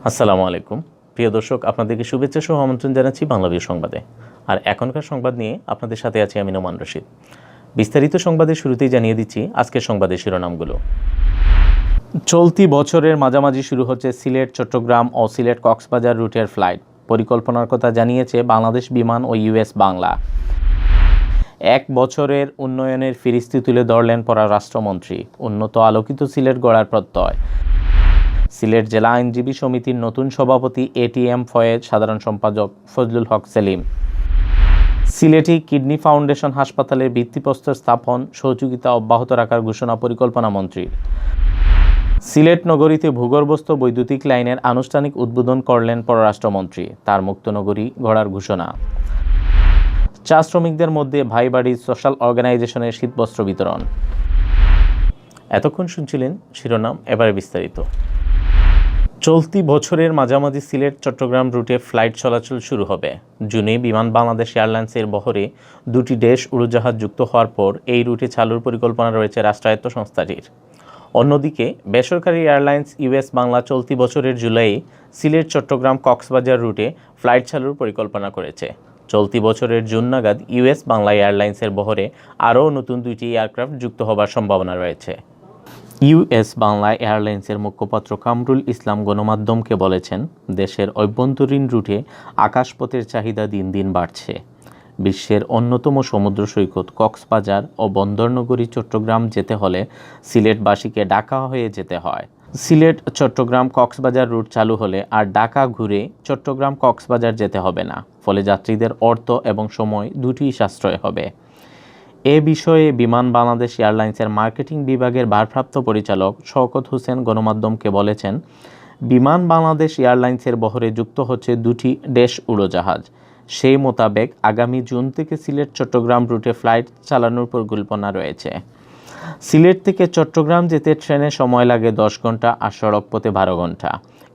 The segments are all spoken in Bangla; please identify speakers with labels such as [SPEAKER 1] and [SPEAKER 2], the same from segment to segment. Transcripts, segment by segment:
[SPEAKER 1] আসসালামু আলাইকুম প্রিয় দর্শক, আপনাদেরকে শুভেচ্ছা সহ আমন্ত্রণ জানাচ্ছি বাংলাভিউ সংবাদে। আর এখনকার সংবাদ নিয়ে আপনাদের সাথে আছি আমি নোমান রশিদ। বিস্তারিত সংবাদের শুরুতেই জানিয়ে দিচ্ছি আজকের সংবাদের শিরোনামগুলো। চলতি বছরের মাঝামাঝি শুরু হচ্ছে সিলেট, চট্টগ্রাম ও সিলেট কক্সবাজার রুটের ফ্লাইট। পরিকল্পনার কথা জানিয়েছে বাংলাদেশ বিমান ও ইউএস বাংলা। 1 বছরের উন্নয়নের ফিরিস্তি তুলে ধরলেন পররাষ্ট্রমন্ত্রী। উন্নত আলোকিত সিলেট গড়ার প্রত্যয়। সিলেট জেলা আইনজীবী সমিতির নতুন সভাপতি এটিএম ফয়েজ, সাধারণ সম্পাদক ফজলুল হক সেলিম। সিলেটি কিডনি ফাউন্ডেশন হাসপাতালের ভিত্তিপ্রস্তর স্থাপন সহযোগিতা অব্যাহত রাখার ঘোষণা পরিকল্পনা মন্ত্রীর। সিলেট নগরীতে ভূগর্ভস্থ বৈদ্যুতিক লাইনের আনুষ্ঠানিক উদ্বোধন করলেন পররাষ্ট্রমন্ত্রী। তার মুক্ত নগরী গড়ার ঘোষণা। চা শ্রমিকদের মধ্যে ভাই বাড়ির সোশ্যাল অর্গানাইজেশনের শীতবস্ত্র বিতরণ। এতক্ষণ শুনছিলেন শিরোনাম, এবারে বিস্তারিত। চলতি বছরের মাঝামাঝি সিলেট চট্টগ্রাম রুটে ফ্লাইট চলাচল শুরু হবে। জুনে বিমান বাংলাদেশ এয়ারলাইন্সের বহরে 2টি দেশ উড়োজাহাজ যুক্ত হওয়ার পর এই রুটে চালুর পরিকল্পনা রয়েছে রাষ্ট্রায়ত্ত সংস্থাটির। অন্যদিকে বেসরকারি এয়ারলাইন্স ইউএস বাংলা চলতি বছরের জুলাইয়ে সিলেট চট্টগ্রাম কক্সবাজার রুটে ফ্লাইট চালুর পরিকল্পনা করেছে। চলতি বছরের জুন নাগাদ ইউএস বাংলা এয়ারলাইন্সের বহরে আরও নতুন 2টি এয়ারক্রাফট যুক্ত হবার সম্ভাবনা রয়েছে। ইউএস বাংলা এয়ারলাইন্সের মুখপাত্র কামরুল ইসলাম গণমাধ্যমকে বলেছেন, দেশের অভ্যন্তরীণ রুটে আকাশপথের চাহিদা দিন দিন বাড়ছে। বিশ্বের অন্যতম সমুদ্র সৈকত কক্সবাজার ও বন্দরনগরী চট্টগ্রাম যেতে হলে সিলেটবাসীকে ঢাকা হয়ে যেতে হয়। সিলেট চট্টগ্রাম কক্সবাজার রুট চালু হলে আর ঢাকা ঘুরে চট্টগ্রাম কক্সবাজার যেতে হবে না। ফলে যাত্রীদের অর্থ এবং সময় দুটিই সাশ্রয় হবে। এ বিষয়ে বিমান বাংলাদেশ এয়ারলাইন্সের মার্কেটিং বিভাগের ভারপ্রাপ্ত পরিচালক শওকত হোসেন গণমাধ্যমকে বলেছেন, বিমান বাংলাদেশ এয়ারলাইন্সের বহরে যুক্ত হচ্ছে 2টি দেশ উড়োজাহাজ। সেই মোতাবেক আগামী জুন থেকে সিলেট চট্টগ্রাম রুটে ফ্লাইট চালানোর পরিকল্পনা রয়েছে। সিলেট থেকে চট্টগ্রাম যেতে ট্রেনে সময় লাগে 10 ঘন্টা আর সড়কপথে 12 ঘন্টা।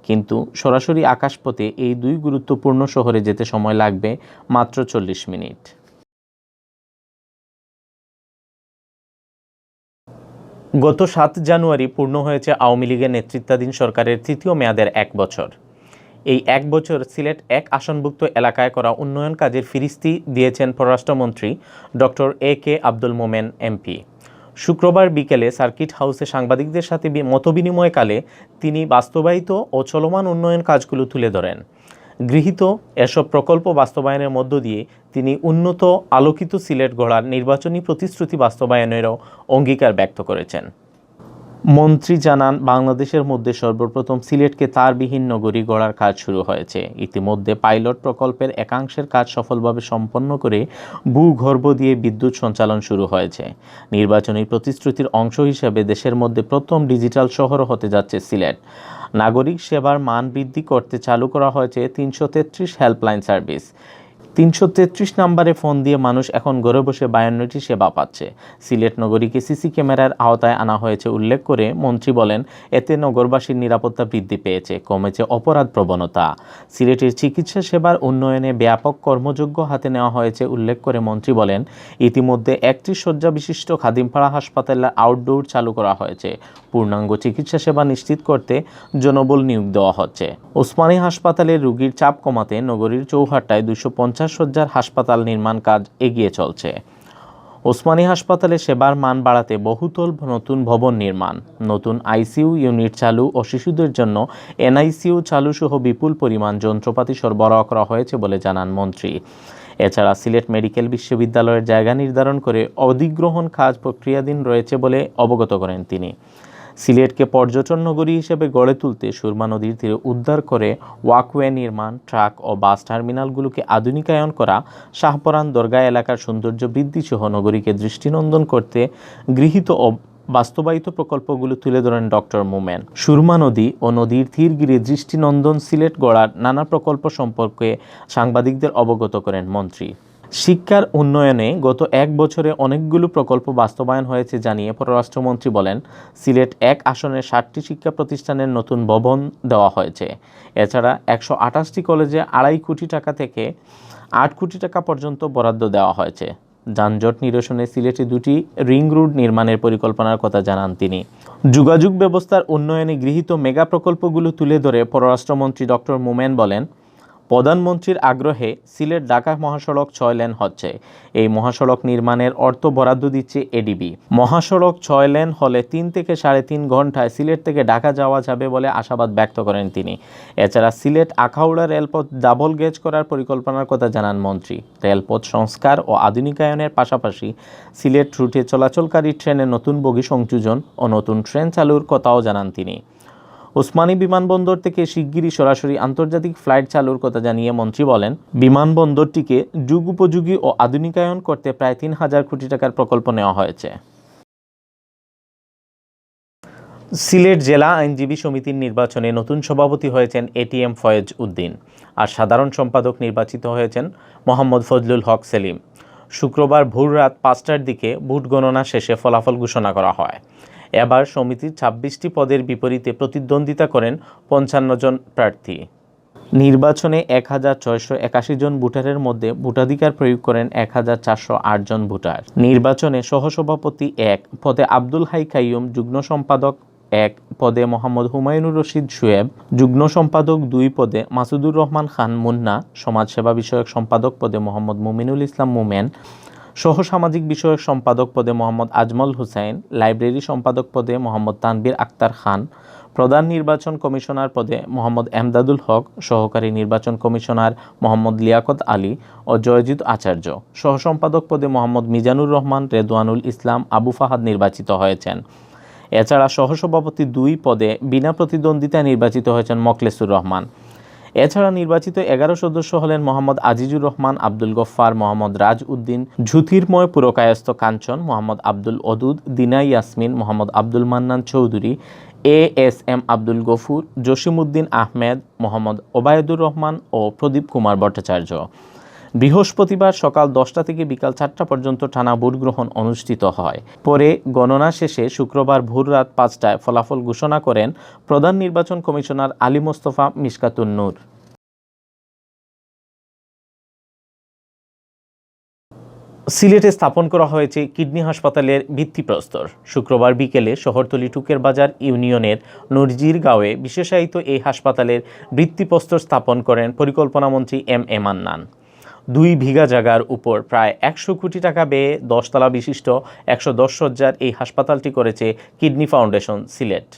[SPEAKER 1] কিন্তু সরাসরি আকাশপথে এই দুই গুরুত্বপূর্ণ শহরে যেতে সময় লাগবে মাত্র 40 মিনিট। গত 7 জানুয়ারি পূর্ণ হয়েছে আওয়ামী লীগের নেতৃত্বাধীন সরকারের 3য় মেয়াদের 1 বছর। এই 1 বছর সিলেট 1 আসনভুক্ত এলাকায় করা উন্নয়ন কাজের ফিরিস্তি দিয়েছেন পররাষ্ট্রমন্ত্রী doctor A K Abdul Momen MP. শুক্রবার বিকেলে সার্কিট হাউসে সাংবাদিকদের সাথে মতবিনিময়কালে তিনি বাস্তবায়িত ও চলমান উন্নয়ন কাজগুলো তুলে ধরেন। গৃহীত এসব প্রকল্প বাস্তবায়নের মধ্য দিয়ে তিনি উন্নত আলোকিত সিলেট গড়ার নির্বাচনী প্রতিশ্রুতি বাস্তবায়নেরও অঙ্গীকার ব্যক্ত করেছেন। মন্ত্রী জানান, বাংলাদেশের মধ্যে সর্বপ্রথম সিলেটকে তারবিহীন নগরী গড়ার কাজ শুরু হয়েছে। ইতিমধ্যে পাইলট প্রকল্পের একাংশের কাজ সফলভাবে সম্পন্ন করে ভূগর্ভ দিয়ে বিদ্যুৎ সঞ্চালন শুরু হয়েছে। নির্বাচনী প্রতিশ্রুতির অংশ হিসেবে দেশের মধ্যে প্রথম ডিজিটাল শহর হতে যাচ্ছে সিলেট। নাগরিক সেবার মান বৃদ্ধি করতে চালু করা হয়েছে 333 হেল্পলাইন সার্ভিস। 333 নম্বরে ফোন দিয়ে মানুষ এখন ঘরে বসে 52টি সেবা পাচ্ছে। সিলেট নগরীকে সিসি ক্যামেরার আওতায় আনা হয়েছে উল্লেখ করে মন্ত্রী বলেন, এতে নগরবাসীর নিরাপত্তা বৃদ্ধি পেয়েছে, কমেছে অপরাধ প্রবণতা। সিলেটের চিকিৎসা সেবার উন্নয়নে ব্যাপক কর্মযজ্ঞ হাতে নেওয়া হয়েছে উল্লেখ করে মন্ত্রী বলেন, ইতিমধ্যে 31 শয্যা বিশিষ্ট খাদিমপাড়া হাসপাতালের আউটডোর চালু করা হয়েছে। পূর্ণাঙ্গ চিকিৎসা সেবা নিশ্চিত করতে জনবল নিয়োগ দেওয়া হচ্ছে। ওসমানী হাসপাতালের রোগীর চাপ কমাতে নগরীর চৌহাট্টায় 250 শয্যার হাসপাতাল নির্মাণ কাজ এগিয়ে চলছে। ওসমানী হাসপাতালে সেবার মান বাড়াতে বহুতল নতুন ভবন নির্মাণ, নতুন আইসিইউ ইউনিট চালু ও শিশুদের জন্য এনআইসিইউ চালু সহ বিপুল পরিমাণ যন্ত্রপাতি সরবরাহ করা হয়েছে বলে জানান মন্ত্রী। এছাড়া সিলেট মেডিকেল বিশ্ববিদ্যালয়ের জায়গা নির্ধারণ করে অধিগ্রহণ কাজ প্রক্রিয়াধীন রয়েছে বলে অবগত করেন তিনি। সিলেটকে পর্যটন নগরী হিসেবে গড়ে তুলতে সুরমা নদীর তীরে উদ্ধার করে ওয়াকওয়ে নির্মাণ, ট্রাক ও বাস টার্মিনালগুলোকে আধুনিকায়ন করা, শাহপরান দরগা এলাকার সৌন্দর্য বৃদ্ধি সহ নগরীকে দৃষ্টিনন্দন করতে গৃহীত ও বাস্তবায়িত প্রকল্পগুলো তুলে ধরেন ডক্টর মোমেন। সুরমা নদী ও নদীর তীর ঘিরে দৃষ্টিনন্দন সিলেট গড়ার নানা প্রকল্প সম্পর্কে সাংবাদিকদের অবগত করেন মন্ত্রী। শিক্ষার উন্নয়নে গত 1 বছরে অনেকগুলো প্রকল্প বাস্তবায়ন হয়েছে জানিয়ে পররাষ্ট্রমন্ত্রী বলেন, সিলেট 1 আসনের 60টি শিক্ষা প্রতিষ্ঠানের নতুন ভবন দেওয়া হয়েছে। এছাড়া 128টি কলেজে 2.5 কোটি টাকা থেকে 8 কোটি টাকা পর্যন্ত বরাদ্দ দেওয়া হয়েছে। যানজট নিরসনে সিলেটে 2টি রিং রোড নির্মাণের পরিকল্পনার কথা জানান তিনি। যোগাযোগ ব্যবস্থার উন্নয়নে গৃহীত মেগা প্রকল্পগুলো তুলে ধরে পররাষ্ট্রমন্ত্রী ডক্টর মোমেন বলেন, প্রধানমন্ত্রীর আগ্রহে সিলেট ঢাকা মহাসড়ক 6 লেন হচ্ছে। এই মহাসড়ক নির্মাণের অর্থ বরাদ্দ দিচ্ছে এডিবি। মহাসড়ক 6 লেন হলে 3 থেকে 3.5 ঘন্টায় সিলেট থেকে ঢাকা যাওয়া যাবে বলে আশাবাদ ব্যক্ত করেন তিনি। এছাড়া সিলেট আখাউড়া রেলপথ ডাবল গেজ করার পরিকল্পনার কথা জানান মন্ত্রী। রেলপথ সংস্কার ও আধুনিকায়নের পাশাপাশি সিলেট রুটে চলাচলকারী ট্রেনে নতুন বগি সংযোজন ও নতুন ট্রেন চালুর কথাও জানান তিনি। ওসমানী বিমানবন্দর থেকে শিগগিরই সরাসরি আন্তর্জাতিক ফ্লাইট চালুর কথা জানিয়ে মন্ত্রী বলেন, বিমানবন্দরটিকে যুগ উপযোগী ও আধুনিকায়ন করতে প্রায় 3,000 কোটি টাকার প্রকল্প নেওয়া হয়েছে। সিলেট জেলা আইনজীবী সমিতির নির্বাচনে নতুন সভাপতি হয়েছেন এটিএম ফয়েজ উদ্দিন, আর সাধারণ সম্পাদক নির্বাচিত হয়েছেন মোহাম্মদ ফজলুল হক সেলিম। শুক্রবার ভোর রাত 5টার দিকে ভোট গণনা শেষে ফলাফল ঘোষণা করা হয়। এবার সমিতির 26টি পদের বিপরীতে প্রতিদ্বন্দ্বিতা করেন 55 জন প্রার্থী। নির্বাচনে 1,681 জন ভোটারের মধ্যে ভোটাধিকার প্রয়োগ করেন 1,408 জন ভোটার। নির্বাচনে সহসভাপতি 1 পদে আব্দুল হাই কাইয়ুম, যুগ্ম সম্পাদক 1 পদে মোহাম্মদ হুমায়ুনুর রশিদ শোয়েব, যুগ্ম সম্পাদক 2 পদে মাসুদুর রহমান খান মুন্না, সমাজসেবা বিষয়ক সম্পাদক পদে মোহাম্মদ মুমিনুল ইসলাম মুমেন, সহ সামাজিক বিষয়ক সম্পাদক পদে মোহাম্মদ আজমল হুসাইন, লাইব্রেরি সম্পাদক পদে মোহাম্মদ তানবীর আক্তার খান, প্রধান নির্বাচন কমিশনার পদে মোহাম্মদ এমদাদুল হক, সহকারী নির্বাচন কমিশনার মোহাম্মদ লিয়াকত আলী ও জয়জিৎ আচার্য, সহ সম্পাদক পদে মোহাম্মদ মিজানুর রহমান, রেদওয়ানুল ইসলাম, আবু ফাহাদ নির্বাচিত হয়েছেন। এছাড়া সহসভাপতি 2 পদে বিনা প্রতিদ্বন্দ্বিতায় নির্বাচিত হয়েছেন মকলেসুর রহমান। এছাড়া নির্বাচিত 11 সদস্য হলেন মোহাম্মদ আজিজুর রহমান, আব্দুল গফফার, মোহাম্মদ রাজ উদ্দিন, জ্যোতির্ময় পুরকায়স্থ কাঞ্চন, মোহাম্মদ আব্দুল অদুদ, দিনা ইয়াসমিন, মোহাম্মদ আব্দুল মান্নান চৌধুরী, ASM আব্দুল গফুর, জসিমউদ্দিন আহমেদ, মোহাম্মদ ওবায়দুর রহমান ও প্রদীপ কুমার ভট্টাচার্য। বৃহস্পতিবার সকাল 10টা থেকে বিকাল 4টা পর্যন্ত টানা ভোট গ্রহণ অনুষ্ঠিত হয়। পরে গণনা শেষে শুক্রবার ভোর রাত 5টায় ফলাফল ঘোষণা করেন প্রধান নির্বাচন কমিশনার আলী মোস্তফা মিশকাতুন নূর। সিলেটে স্থাপন করা হয়েছে কিডনি হাসপাতালের ভিত্তিপ্রস্তর। শুক্রবার বিকেলে শহরতলি টুকের বাজার ইউনিয়নের নরজির গাঁওয়ে বিশেষায়িত এই হাসপাতালের ভিত্তিপ্রস্তর স্থাপন করেন পরিকল্পনামন্ত্রী এম মান্নান। 2 বিঘা জায়গার উপর প্রায় 100 কোটি টাকা ব্যয়ে 10 তলা বিশিষ্ট 110 শয্যার এই হাসপাতালটি করেছে কিডনি ফাউন্ডেশন সিলেট।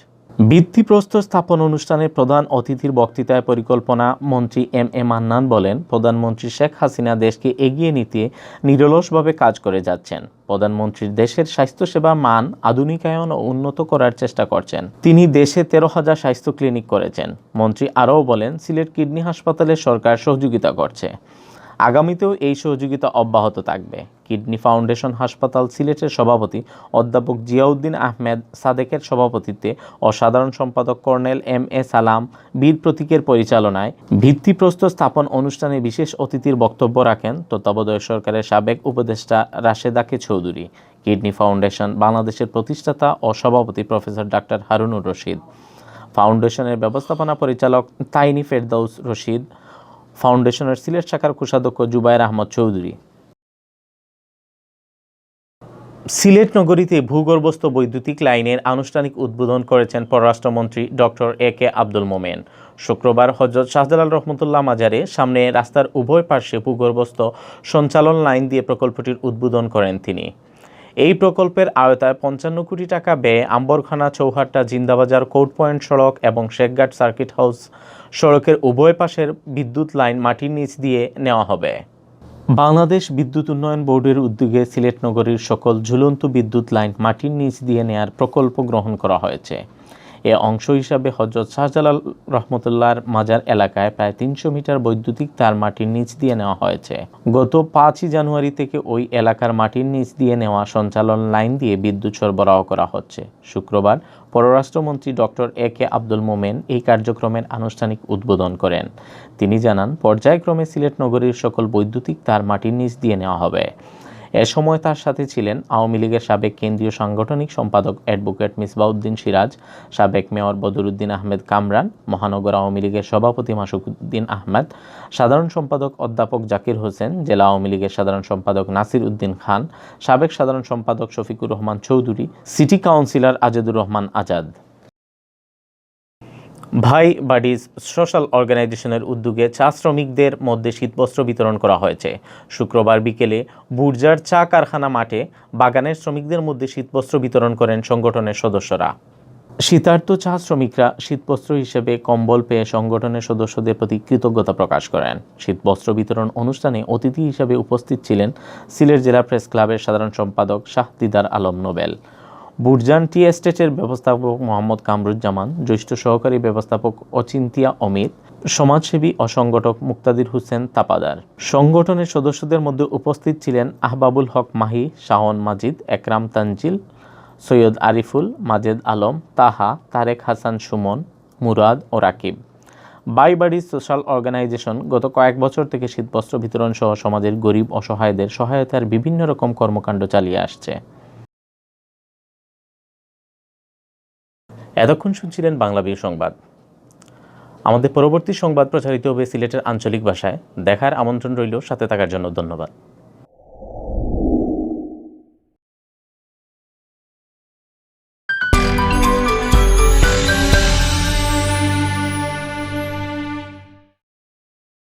[SPEAKER 1] ভিত্তিপ্রস্তর স্থাপন অনুষ্ঠানে প্রধান অতিথির বক্তৃতায় পরিকল্পনা মন্ত্রী এম মান্নান বলেন, প্রধানমন্ত্রী শেখ হাসিনা দেশকে এগিয়ে নিতে নিরলসভাবে কাজ করে যাচ্ছেন। প্রধানমন্ত্রীর দেশের স্বাস্থ্যসেবার মান আধুনিকায়ন ও উন্নত করার চেষ্টা করছেন। তিনি দেশে 13,000 স্বাস্থ্য ক্লিনিক করেছেন। মন্ত্রী আরও বলেন, সিলেট কিডনি হাসপাতালে সরকার সহযোগিতা করছে, আগামীতেও এই সহযোগিতা অব্যাহত থাকবে। কিডনি ফাউন্ডেশন হাসপাতাল সিলেটের সভাপতি অধ্যাপক জিয়াউদ্দিন আহমেদ সাদেকের সভাপতিত্বে ও সাধারণ সম্পাদক কর্নেল MA সালাম বীর প্রতীকের পরিচালনায় ভিত্তিপ্রস্তর স্থাপন অনুষ্ঠানে বিশেষ অতিথির বক্তব্য রাখেন তত্ত্বাবধায়ক সরকারের সাবেক উপদেষ্টা রাশেদা কে চৌধুরী। কিডনি ফাউন্ডেশন বাংলাদেশের প্রতিষ্ঠাতা ও সভাপতি প্রফেসর ডাক্তার হারুনুর রশিদ, ফাউন্ডেশনের ব্যবস্থাপনা পরিচালক তাইনি ফেরদৌস রশিদ, ফাউন্ডেশনের সিলেট শাখার কোষাধ্যক্ষ জুবায়ের আহমদ চৌধুরী। সিলেট নগরীতে ভূগর্ভস্থ বৈদ্যুতিক লাইনের আনুষ্ঠানিক উদ্বোধন করেছেন পররাষ্ট্রমন্ত্রী ডক্টর AK আব্দুল মোমেন। শুক্রবার হযরত শাহজালাল রহমতুল্লাহ মাজারে সামনে রাস্তার উভয় পার্শ্বে ভূগর্ভস্থ সঞ্চালন লাইন দিয়ে প্রকল্পটির উদ্বোধন করেন তিনি। এই প্রকল্পের আওতায় 55 কোটি টাকা ব্যয়ে আম্বরখানা, চৌহাট্টা, জিন্দাবাজার, কোর্ট পয়েন্ট সড়ক এবং শেখঘাট সার্কিট হাউস সড়কের উভয় পাশের বিদ্যুৎ লাইন মাটির নিচ দিয়ে নেওয়া হবে। বাংলাদেশ বিদ্যুৎ উন্নয়ন বোর্ডের উদ্যোগে সিলেট নগরীর সকল ঝুলন্ত বিদ্যুৎ লাইন মাটির নিচ দিয়ে নেয়ার প্রকল্প গ্রহণ করা হয়েছে। এ অংশ হিসাবে হযরত শাহজালাল রহমতুল্লাহর মাজার এলাকায় প্রায় 300 মিটার বৈদ্যুতিক তার মাটির নিচ দিয়ে নেওয়া হয়েছে। গত 5 জানুয়ারি থেকে ওই এলাকার মাটির নিচ দিয়ে নেওয়া সঞ্চালন লাইন দিয়ে বিদ্যুৎ সরবরাহ করা হচ্ছে। শুক্রবার পররাষ্ট্রমন্ত্রী ডক্টর AK আব্দুল মোমেন এই কার্যক্রমের আনুষ্ঠানিক উদ্বোধন করেন। তিনি জানান, পর্যায়ক্রমে সিলেট নগরীর সকল বৈদ্যুতিক তার মাটির নিচ দিয়ে নেওয়া হবে। এ সময় তার সাথে ছিলেন আওয়ামী লীগের সাবেক কেন্দ্রীয় সাংগঠনিক সম্পাদক অ্যাডভোকেট মিসবাউদ্দিন সিরাজ, সাবেক মেয়র বদরুদ্দিন আহমেদ কামরান, মহানগর আওয়ামী লীগের সভাপতি মাসুকুদ্দিন আহমেদ, সাধারণ সম্পাদক অধ্যাপক জাকির হোসেন, জেলা আওয়ামী লীগের সাধারণ সম্পাদক নাসির উদ্দিন খান, সাবেক সাধারণ সম্পাদক শফিকুর রহমান চৌধুরী, সিটি কাউন্সিলর আজাদুর রহমান আজাদ। ভাই বাডিজ সোশ্যাল অর্গানাইজেশনের উদ্যোগে চা শ্রমিকদের মধ্যে শীতবস্ত্র বিতরণ করা হয়েছে। শুক্রবার বিকেলে বুর্জার চা কারখানা মাঠে বাগানের শ্রমিকদের মধ্যে শীতবস্ত্র বিতরণ করেন সংগঠনের সদস্যরা। শীতার্ত চা শ্রমিকরা শীতবস্ত্র হিসেবে কম্বল পেয়ে সংগঠনের সদস্যদের প্রতি কৃতজ্ঞতা প্রকাশ করেন। শীতবস্ত্র বিতরণ অনুষ্ঠানে অতিথি হিসেবে উপস্থিত ছিলেন সিলেট জেলা প্রেস ক্লাবের সাধারণ সম্পাদক শাহ দিদার আলম নোবেল, বুরজান টি এস্টেটের ব্যবস্থাপক মোহাম্মদ কামরুজ্জামান, জ্যেষ্ঠ সহকারী ব্যবস্থাপক অচিন্তিয়া অমিত, সমাজসেবী ও সংগঠক মুক্তাদির হোসেন তাপাদার। সংগঠনের সদস্যদের মধ্যে উপস্থিত ছিলেন আহবাবুল হক মাহি, শাওন মাজিদ, একরাম তানজিল, সৈয়দ আরিফুল, মাজেদ আলম, তাহা, তারেক হাসান সুমন, মুরাদ ও Rakib. By Buddies Social Organisation গত কয়েক বছর থেকে শীতবস্ত্র বিতরণ সহ সমাজের গরিব অসহায়দের সহায়তার বিভিন্ন রকম কর্মকাণ্ড চালিয়ে আসছে। এতক্ষণ শুনছিলেন বাংলাভিউ সংবাদ। আমাদের পরবর্তী সংবাদ প্রচারিত হবে সিলেটের আঞ্চলিক ভাষায়। দেখার আমন্ত্রণ রইল। সাথে থাকার জন্য ধন্যবাদ।